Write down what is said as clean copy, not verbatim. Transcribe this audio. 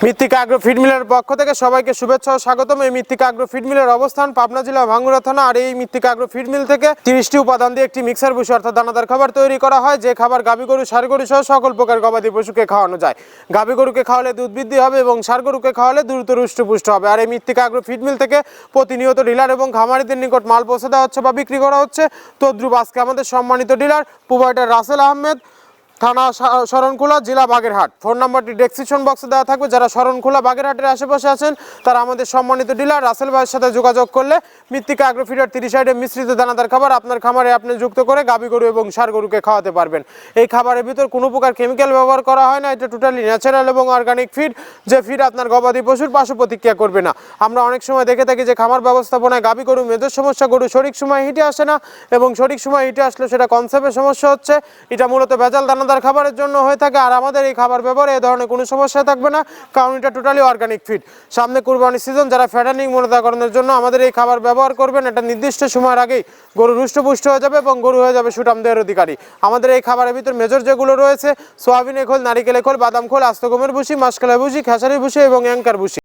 মৃত্তিকা agro feed মিলের পক্ষ থেকে সবাইকে শুভেচ্ছা ও স্বাগতম। এই মৃত্তিকা আগ্রো ফিড মিলের অবস্থান পাবনা জেলা ভাঙ্গুড়া থানা। আর এই মৃত্তিকা আগ্রো ফিড মিল থেকে 30টি উপাদান দিয়ে একটি মিক্সার ভুসি অর্থাৎ দানাদার খাবার তৈরি করা হয়, যে খাবার গাভী গরু, ষাঁড় গরু সহ সকল প্রকার গবাদি পশুকে খাওয়ানো যায়। গাভী গরুকে খাওয়ালে দুধ বৃদ্ধি হবে এবং ষাঁড় গরুকে খাওয়ালে দ্রুত হৃষ্টপুষ্ট হবে। আর এই মৃত্তিকা আগ্রো ফিড মিল থেকে প্রতিনিয়ত ডিলার এবং খামারিদের নিকট মাল পৌঁছে দেওয়া হচ্ছে বা বিক্রি করা হচ্ছে। তদ্রুপ আজকে আমাদের সম্মানিত ডিলার প্রোভাইডার রাসেল আহমেদ, থানা শরণখোলা, জেলা বাগেরহাট। ফোন নাম্বারটি ডেসক্রিপশন বক্সে দেওয়া থাকবে। যারা শরণখোলা বাগেরহাটের আশেপাশে আছেন তারা আমাদের সম্মানিত ডিলার রাসেল ভাইয়ের সাথে যোগাযোগ করলে মৃত্তিকা আগ্রো ফিডার 30 আইটেম মিশ্রিত দানাদার খাবার আপনার খামারে আপনি যুক্ত করে গাভী গরু এবং ষাঁড় গরুকে খাওয়াতে পারবেন। এই খাবারের ভিতর কোনো প্রকার কেমিক্যাল ব্যবহার করা হয় না। এটা টোটালি ন্যাচারাল এবং অর্গানিক ফিড, যে ফিড আপনার গবাদি পশুর পার্শ্ব প্রতিক্রিয়া করবে না। আমরা অনেক সময় দেখে থাকি যে খামার ব্যবস্থাপনায় গাভী গরু মেজর সমস্যা, গরু সঠিক সময় হিটে আসে না এবং সঠিক সময় হিটে আসলে সেটা কনসেপ্টের সমস্যা হচ্ছে। এটা মূলত ভেজাল দানাদার খাবারের জন্য হয়ে থাকে। আর আমাদের এই খাবার ব্যবহারে এই ধরনের কোনো সমস্যা থাকবে না, কারণ এটা টোটালি অর্গানিক ফিড। সামনে কুরবানি সিজন, যারা ফ্যাটানিং মোটাতাকরণের জন্য আমাদের এই খাবার ব্যবহার করবেন, এটা নির্দিষ্ট সময়ের আগেই গরু হৃষ্টপুষ্ট হয়ে যাবে এবং গরু হয়ে যাবে সুঠামদের অধিকারী। আমাদের এই খাবারের ভিতর মেজর যেগুলো রয়েছে: সোয়াবিনের খোল, নারিকেলের খোল, বাদাম খোল, আস্ত গমের ভুসি, মাসকলাই ভুসি, খেসারির ভুসি এবং অ্যাঙ্কার ভুসি।